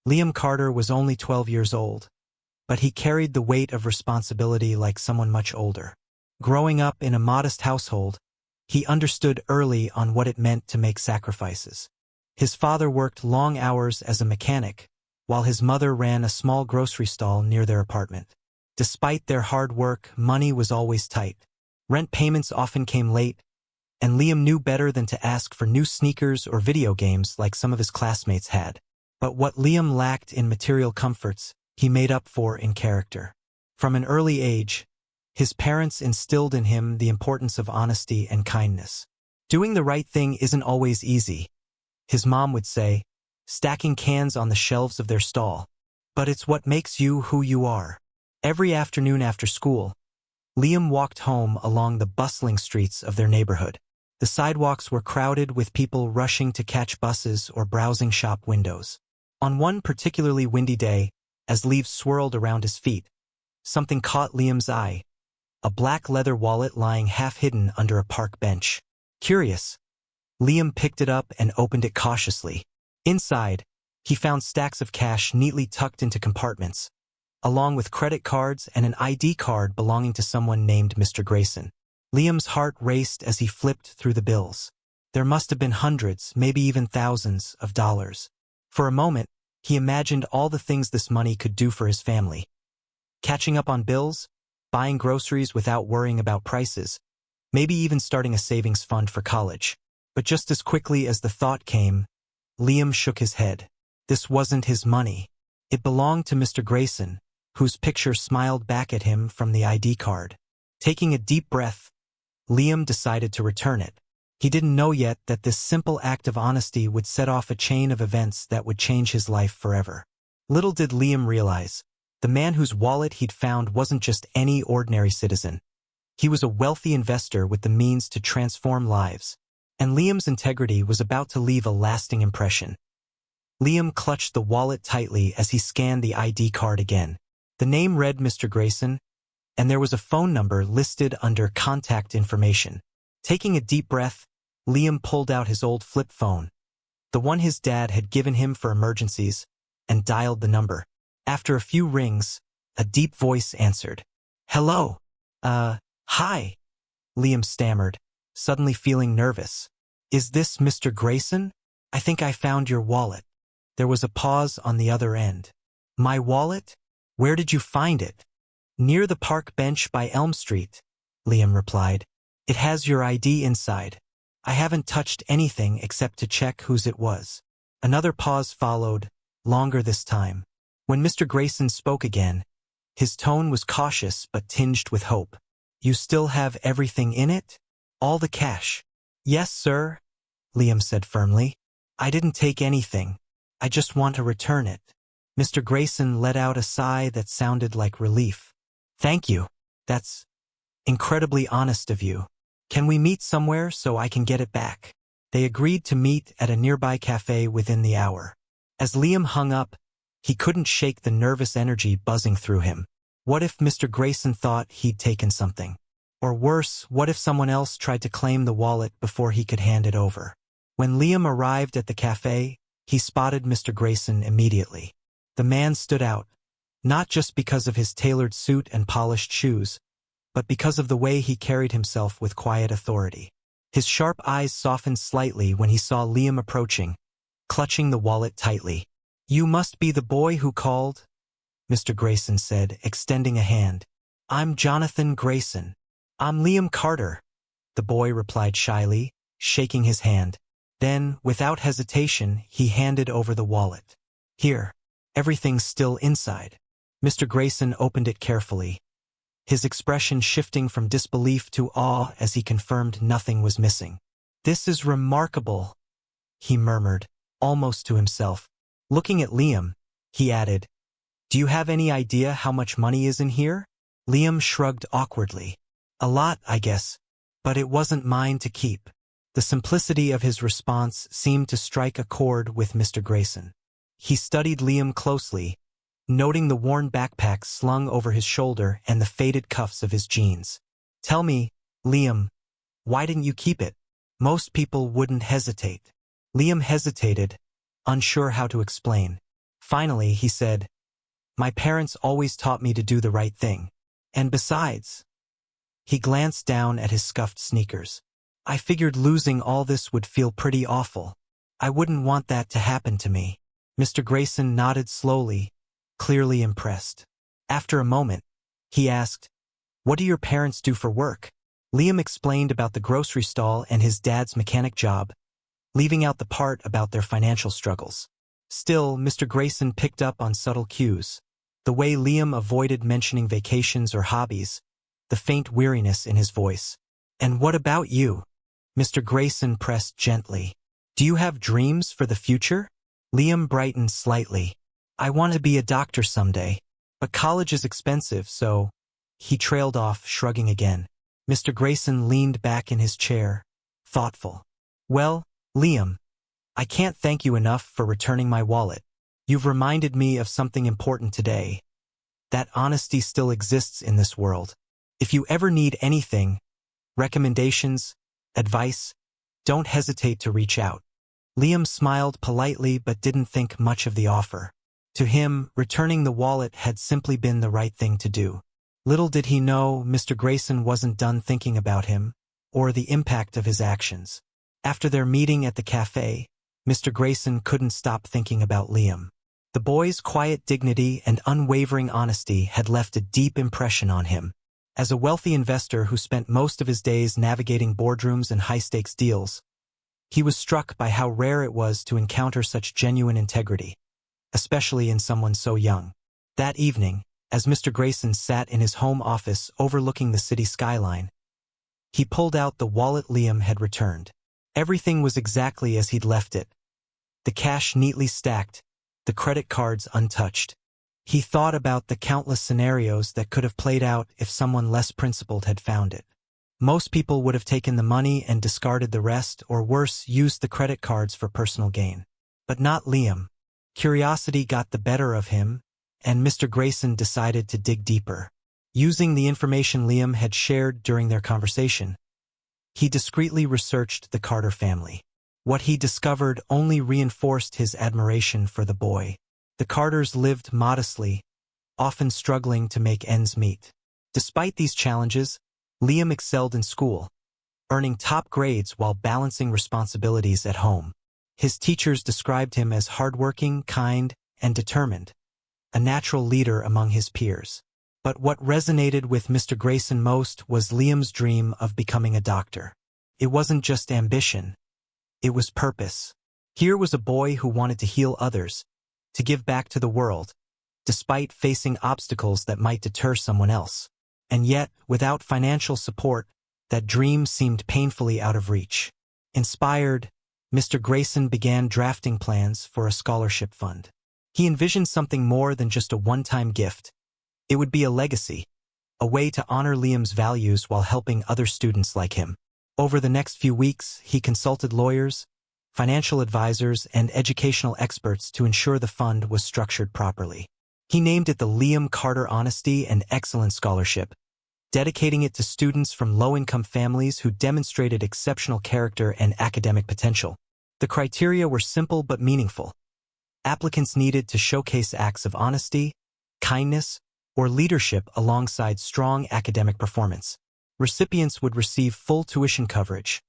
Liam Carter was only 12 years old, but he carried the weight of responsibility like someone much older. Growing up in a modest household, he understood early on what it meant to make sacrifices. His father worked long hours as a mechanic, while his mother ran a small grocery stall near their apartment. Despite their hard work, money was always tight. Rent payments often came late, and Liam knew better than to ask for new sneakers or video games like some of his classmates had. But what Liam lacked in material comforts, he made up for in character. From an early age, his parents instilled in him the importance of honesty and kindness. Doing the right thing isn't always easy, his mom would say, stacking cans on the shelves of their stall. But it's what makes you who you are. Every afternoon after school, Liam walked home along the bustling streets of their neighborhood. The sidewalks were crowded with people rushing to catch buses or browsing shop windows. On one particularly windy day, as leaves swirled around his feet, something caught Liam's eye: a black leather wallet lying half-hidden under a park bench. Curious, Liam picked it up and opened it cautiously. Inside, he found stacks of cash neatly tucked into compartments, along with credit cards and an ID card belonging to someone named Mr. Grayson. Liam's heart raced as he flipped through the bills. There must have been hundreds, maybe even thousands, of dollars. For a moment, he imagined all the things this money could do for his family. Catching up on bills, buying groceries without worrying about prices, maybe even starting a savings fund for college. But just as quickly as the thought came, Liam shook his head. This wasn't his money. It belonged to Mr. Grayson, whose picture smiled back at him from the ID card. Taking a deep breath, Liam decided to return it. He didn't know yet that this simple act of honesty would set off a chain of events that would change his life forever. Little did Liam realize, the man whose wallet he'd found wasn't just any ordinary citizen. He was a wealthy investor with the means to transform lives, and Liam's integrity was about to leave a lasting impression. Liam clutched the wallet tightly as he scanned the ID card again. The name read Mr. Grayson, and there was a phone number listed under contact information. Taking a deep breath, Liam pulled out his old flip phone, the one his dad had given him for emergencies, and dialed the number. After a few rings, a deep voice answered. "Hello. Hi," Liam stammered, suddenly feeling nervous. "Is this Mr. Grayson? I think I found your wallet." There was a pause on the other end. "My wallet? Where did you find it?" "Near the park bench by Elm Street," Liam replied. "It has your ID inside. I haven't touched anything except to check whose it was." Another pause followed, longer this time. When Mr. Grayson spoke again, his tone was cautious but tinged with hope. "You still have everything in it? All the cash?" "Yes, sir," Liam said firmly. "I didn't take anything. I just want to return it." Mr. Grayson let out a sigh that sounded like relief. "Thank you. That's incredibly honest of you. Can we meet somewhere so I can get it back?" They agreed to meet at a nearby cafe within the hour. As Liam hung up, he couldn't shake the nervous energy buzzing through him. What if Mr. Grayson thought he'd taken something? Or worse, what if someone else tried to claim the wallet before he could hand it over? When Liam arrived at the cafe, he spotted Mr. Grayson immediately. The man stood out, not just because of his tailored suit and polished shoes, but because of the way he carried himself with quiet authority. His sharp eyes softened slightly when he saw Liam approaching, clutching the wallet tightly. "You must be the boy who called," Mr. Grayson said, extending a hand. "I'm Jonathan Grayson." "I'm Liam Carter," the boy replied shyly, shaking his hand. Then, without hesitation, he handed over the wallet. "Here, everything's still inside." Mr. Grayson opened it carefully, his expression shifting from disbelief to awe as he confirmed nothing was missing. "This is remarkable," he murmured, almost to himself. Looking at Liam, he added, "Do you have any idea how much money is in here?" Liam shrugged awkwardly. "A lot, I guess, but it wasn't mine to keep." The simplicity of his response seemed to strike a chord with Mr. Grayson. He studied Liam closely, noting the worn backpack slung over his shoulder and the faded cuffs of his jeans. "Tell me, Liam, why didn't you keep it? Most people wouldn't hesitate." Liam hesitated, unsure how to explain. Finally, he said, "My parents always taught me to do the right thing. And besides," he glanced down at his scuffed sneakers, "I figured losing all this would feel pretty awful. I wouldn't want that to happen to me." Mr. Grayson nodded slowly, clearly impressed. After a moment, he asked, "What do your parents do for work?" Liam explained about the grocery stall and his dad's mechanic job, leaving out the part about their financial struggles. Still, Mr. Grayson picked up on subtle cues, the way Liam avoided mentioning vacations or hobbies, the faint weariness in his voice. "And what about you?" Mr. Grayson pressed gently. "Do you have dreams for the future?" Liam brightened slightly. "I want to be a doctor someday, but college is expensive, so—" He trailed off, shrugging again. Mr. Grayson leaned back in his chair, thoughtful. "Well, Liam, I can't thank you enough for returning my wallet. You've reminded me of something important today. That honesty still exists in this world. If you ever need anything, recommendations, advice, don't hesitate to reach out." Liam smiled politely but didn't think much of the offer. To him, returning the wallet had simply been the right thing to do. Little did he know Mr. Grayson wasn't done thinking about him, or the impact of his actions. After their meeting at the cafe, Mr. Grayson couldn't stop thinking about Liam. The boy's quiet dignity and unwavering honesty had left a deep impression on him. As a wealthy investor who spent most of his days navigating boardrooms and high-stakes deals, he was struck by how rare it was to encounter such genuine integrity, especially in someone so young. That evening, as Mr. Grayson sat in his home office overlooking the city skyline, he pulled out the wallet Liam had returned. Everything was exactly as he'd left it. The cash neatly stacked, the credit cards untouched. He thought about the countless scenarios that could have played out if someone less principled had found it. Most people would have taken the money and discarded the rest, or worse, used the credit cards for personal gain. But not Liam. Curiosity got the better of him, and Mr. Grayson decided to dig deeper. Using the information Liam had shared during their conversation, he discreetly researched the Carter family. What he discovered only reinforced his admiration for the boy. The Carters lived modestly, often struggling to make ends meet. Despite these challenges, Liam excelled in school, earning top grades while balancing responsibilities at home. His teachers described him as hardworking, kind, and determined, a natural leader among his peers. But what resonated with Mr. Grayson most was Liam's dream of becoming a doctor. It wasn't just ambition, it was purpose. Here was a boy who wanted to heal others, to give back to the world, despite facing obstacles that might deter someone else. And yet, without financial support, that dream seemed painfully out of reach. Inspired, Mr. Grayson began drafting plans for a scholarship fund. He envisioned something more than just a one-time gift. It would be a legacy, a way to honor Liam's values while helping other students like him. Over the next few weeks, he consulted lawyers, financial advisors, and educational experts to ensure the fund was structured properly. He named it the Liam Carter Honesty and Excellence Scholarship, dedicating it to students from low-income families who demonstrated exceptional character and academic potential. The criteria were simple but meaningful. Applicants needed to showcase acts of honesty, kindness, or leadership alongside strong academic performance. Recipients would receive full tuition coverage,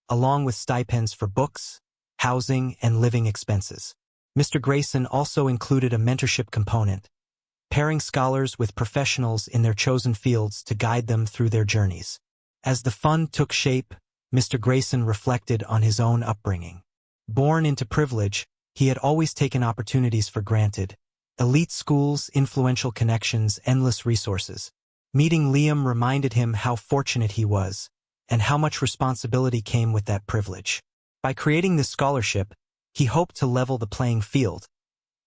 along with stipends for books, housing, and living expenses. Mr. Grayson also included a mentorship component, pairing scholars with professionals in their chosen fields to guide them through their journeys. As the fund took shape, Mr. Grayson reflected on his own upbringing. Born into privilege, he had always taken opportunities for granted. Elite schools, influential connections, endless resources. Meeting Liam reminded him how fortunate he was, and how much responsibility came with that privilege. By creating this scholarship, he hoped to level the playing field,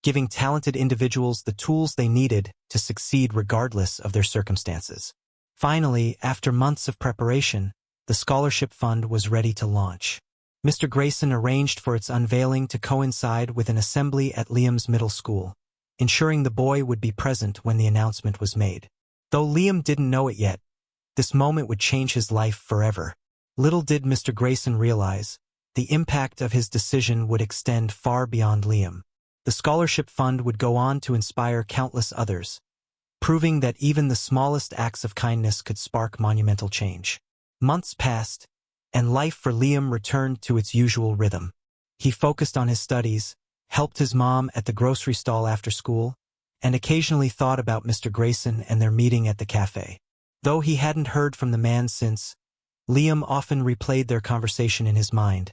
giving talented individuals the tools they needed to succeed regardless of their circumstances. Finally, after months of preparation, the scholarship fund was ready to launch. Mr. Grayson arranged for its unveiling to coincide with an assembly at Liam's middle school, ensuring the boy would be present when the announcement was made. Though Liam didn't know it yet, this moment would change his life forever. Little did Mr. Grayson realize, the impact of his decision would extend far beyond Liam. The scholarship fund would go on to inspire countless others, proving that even the smallest acts of kindness could spark monumental change. Months passed, and life for Liam returned to its usual rhythm. He focused on his studies, helped his mom at the grocery stall after school, and occasionally thought about Mr. Grayson and their meeting at the cafe. Though he hadn't heard from the man since, Liam often replayed their conversation in his mind,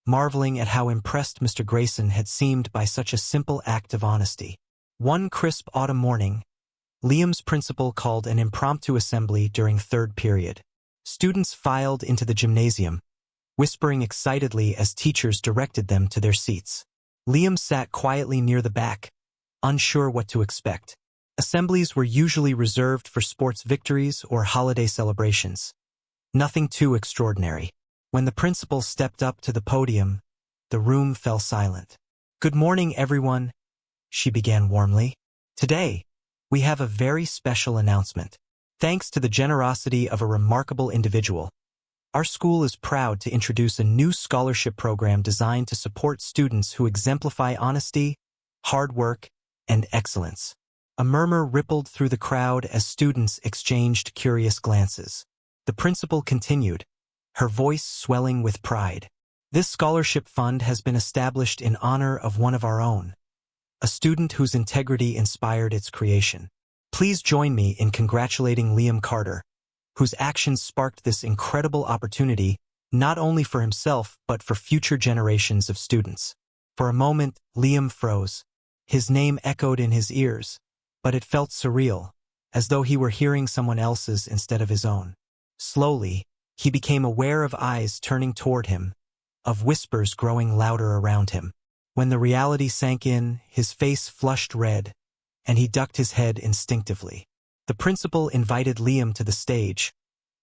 marveling at how impressed Mr. Grayson had seemed by such a simple act of honesty. One crisp autumn morning, Liam's principal called an impromptu assembly during third period. Students filed into the gymnasium, whispering excitedly as teachers directed them to their seats. Liam sat quietly near the back, unsure what to expect. Assemblies were usually reserved for sports victories or holiday celebrations. Nothing too extraordinary. When the principal stepped up to the podium, the room fell silent. "Good morning, everyone," she began warmly. "Today, we have a very special announcement. Thanks to the generosity of a remarkable individual, our school is proud to introduce a new scholarship program designed to support students who exemplify honesty, hard work, and excellence." A murmur rippled through the crowd as students exchanged curious glances. The principal continued, her voice swelling with pride. "This scholarship fund has been established in honor of one of our own, a student whose integrity inspired its creation. Please join me in congratulating Liam Carter, whose actions sparked this incredible opportunity not only for himself but for future generations of students." For a moment, Liam froze. His name echoed in his ears, but it felt surreal, as though he were hearing someone else's instead of his own. Slowly, he became aware of eyes turning toward him, of whispers growing louder around him. When the reality sank in, his face flushed red, and he ducked his head instinctively. The principal invited Liam to the stage,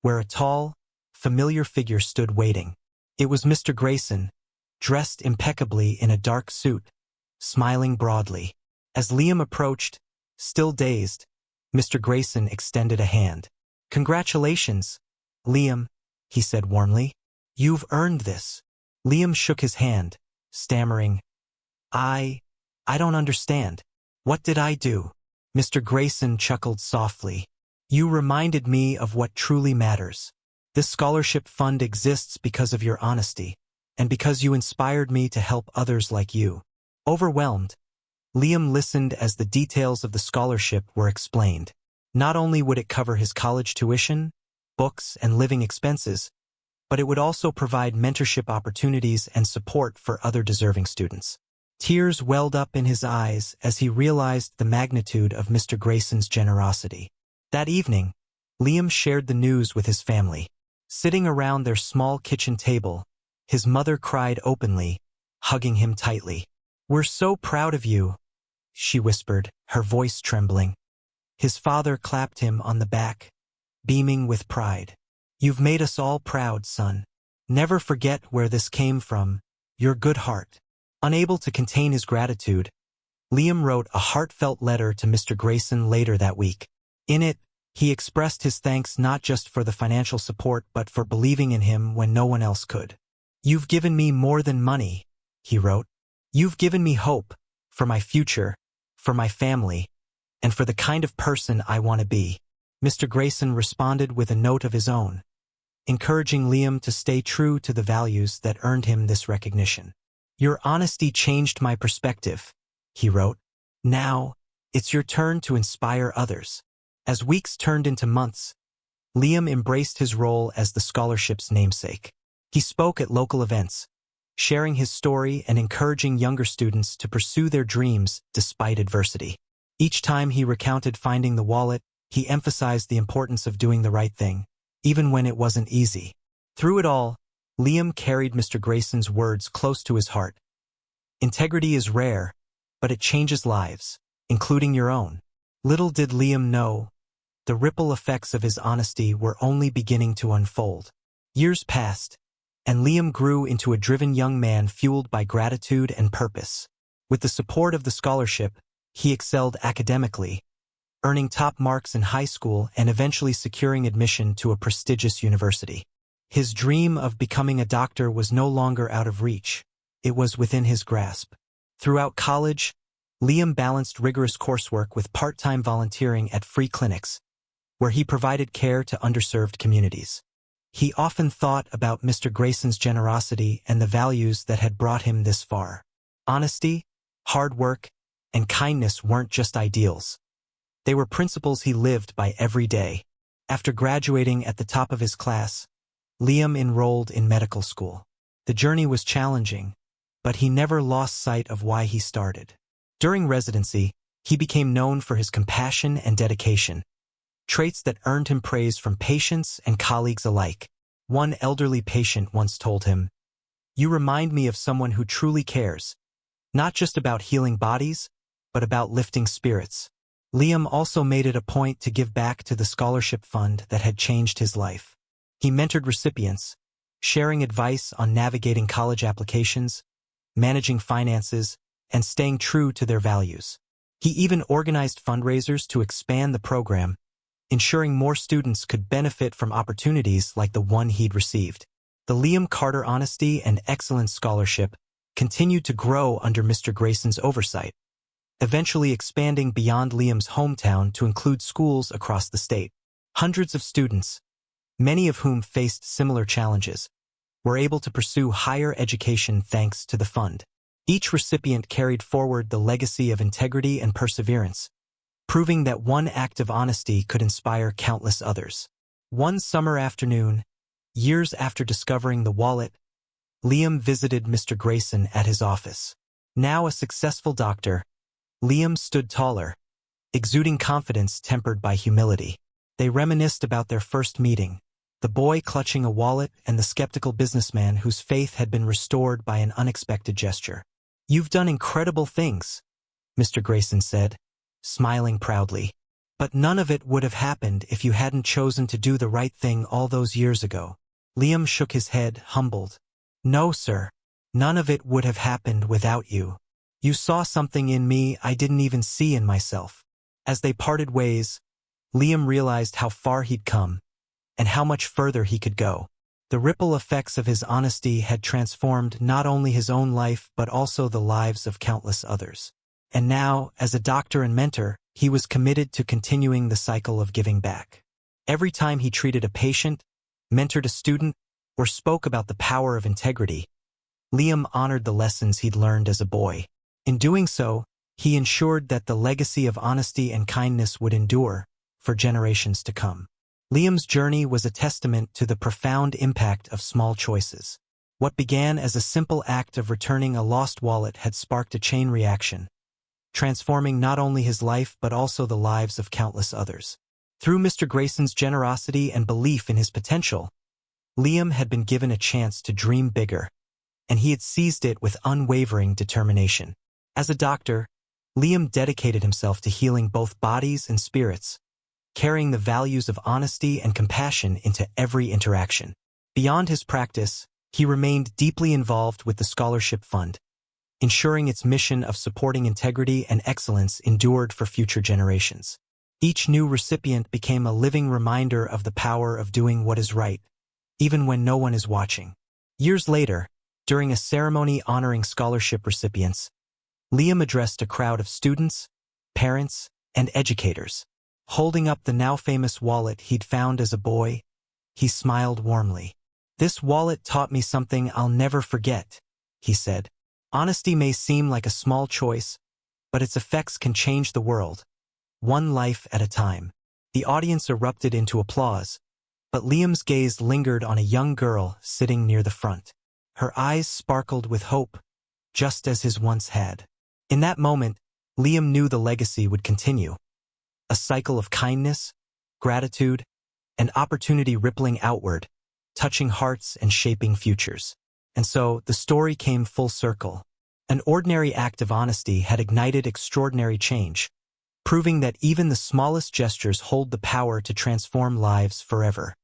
where a tall, familiar figure stood waiting. It was Mr. Grayson, dressed impeccably in a dark suit, smiling broadly. As Liam approached, still dazed, Mr. Grayson extended a hand. "Congratulations, Liam," he said warmly. "You've earned this." Liam shook his hand, stammering, I don't understand. What did I do?" Mr. Grayson chuckled softly. "You reminded me of what truly matters. This scholarship fund exists because of your honesty, and because you inspired me to help others like you." Overwhelmed, Liam listened as the details of the scholarship were explained. Not only would it cover his college tuition, books, and living expenses, but it would also provide mentorship opportunities and support for other deserving students. Tears welled up in his eyes as he realized the magnitude of Mr. Grayson's generosity. That evening, Liam shared the news with his family. Sitting around their small kitchen table, his mother cried openly, hugging him tightly. "We're so proud of you," she whispered, her voice trembling. His father clapped him on the back, beaming with pride. "You've made us all proud, son. Never forget where this came from, your good heart." Unable to contain his gratitude, Liam wrote a heartfelt letter to Mr. Grayson later that week. In it, he expressed his thanks not just for the financial support but for believing in him when no one else could. "You've given me more than money," he wrote. "You've given me hope for my future, for my family, and for the kind of person I want to be." Mr. Grayson responded with a note of his own, encouraging Liam to stay true to the values that earned him this recognition. "Your honesty changed my perspective," he wrote. "Now, it's your turn to inspire others." As weeks turned into months, Liam embraced his role as the scholarship's namesake. He spoke at local events, sharing his story and encouraging younger students to pursue their dreams despite adversity. Each time he recounted finding the wallet, he emphasized the importance of doing the right thing, even when it wasn't easy. Through it all, Liam carried Mr. Grayson's words close to his heart. Integrity is rare, but it changes lives, including your own. Little did Liam know, the ripple effects of his honesty were only beginning to unfold. Years passed, and Liam grew into a driven young man fueled by gratitude and purpose. With the support of the scholarship, he excelled academically, earning top marks in high school and eventually securing admission to a prestigious university. His dream of becoming a doctor was no longer out of reach. It was within his grasp. Throughout college, Liam balanced rigorous coursework with part-time volunteering at free clinics, where he provided care to underserved communities. He often thought about Mr. Grayson's generosity and the values that had brought him this far. Honesty, hard work, and kindness weren't just ideals. They were principles he lived by every day. After graduating at the top of his class, Liam enrolled in medical school. The journey was challenging, but he never lost sight of why he started. During residency, he became known for his compassion and dedication, traits that earned him praise from patients and colleagues alike. One elderly patient once told him, "You remind me of someone who truly cares, not just about healing bodies, but about lifting spirits." Liam also made it a point to give back to the scholarship fund that had changed his life. He mentored recipients, sharing advice on navigating college applications, managing finances, and staying true to their values. He even organized fundraisers to expand the program, ensuring more students could benefit from opportunities like the one he'd received. The Liam Carter Honesty and Excellence Scholarship continued to grow under Mr. Grayson's oversight, eventually expanding beyond Liam's hometown to include schools across the state. Hundreds of students, many of whom faced similar challenges, were able to pursue higher education thanks to the fund. Each recipient carried forward the legacy of integrity and perseverance, proving that one act of honesty could inspire countless others. One summer afternoon, years after discovering the wallet, Liam visited Mr. Grayson at his office. Now a successful doctor, Liam stood taller, exuding confidence tempered by humility. They reminisced about their first meeting, the boy clutching a wallet and the skeptical businessman whose faith had been restored by an unexpected gesture. "You've done incredible things," Mr. Grayson said, smiling proudly. "But none of it would have happened if you hadn't chosen to do the right thing all those years ago." Liam shook his head, humbled. "No, sir. None of it would have happened without you. You saw something in me I didn't even see in myself." As they parted ways, Liam realized how far he'd come, and how much further he could go. The ripple effects of his honesty had transformed not only his own life but also the lives of countless others. And now, as a doctor and mentor, he was committed to continuing the cycle of giving back. Every time he treated a patient, mentored a student, or spoke about the power of integrity, Liam honored the lessons he'd learned as a boy. In doing so, he ensured that the legacy of honesty and kindness would endure for generations to come. Liam's journey was a testament to the profound impact of small choices. What began as a simple act of returning a lost wallet had sparked a chain reaction, transforming not only his life but also the lives of countless others. Through Mr. Grayson's generosity and belief in his potential, Liam had been given a chance to dream bigger, and he had seized it with unwavering determination. As a doctor, Liam dedicated himself to healing both bodies and spirits, carrying the values of honesty and compassion into every interaction. Beyond his practice, he remained deeply involved with the scholarship fund, ensuring its mission of supporting integrity and excellence endured for future generations. Each new recipient became a living reminder of the power of doing what is right, even when no one is watching. Years later, during a ceremony honoring scholarship recipients, Liam addressed a crowd of students, parents, and educators. Holding up the now-famous wallet he'd found as a boy, he smiled warmly. "This wallet taught me something I'll never forget," he said. "Honesty may seem like a small choice, but its effects can change the world, one life at a time." The audience erupted into applause, but Liam's gaze lingered on a young girl sitting near the front. Her eyes sparkled with hope, just as his once had. In that moment, Liam knew the legacy would continue. A cycle of kindness, gratitude, and opportunity rippling outward, touching hearts and shaping futures. And so, the story came full circle. An ordinary act of honesty had ignited extraordinary change, proving that even the smallest gestures hold the power to transform lives forever.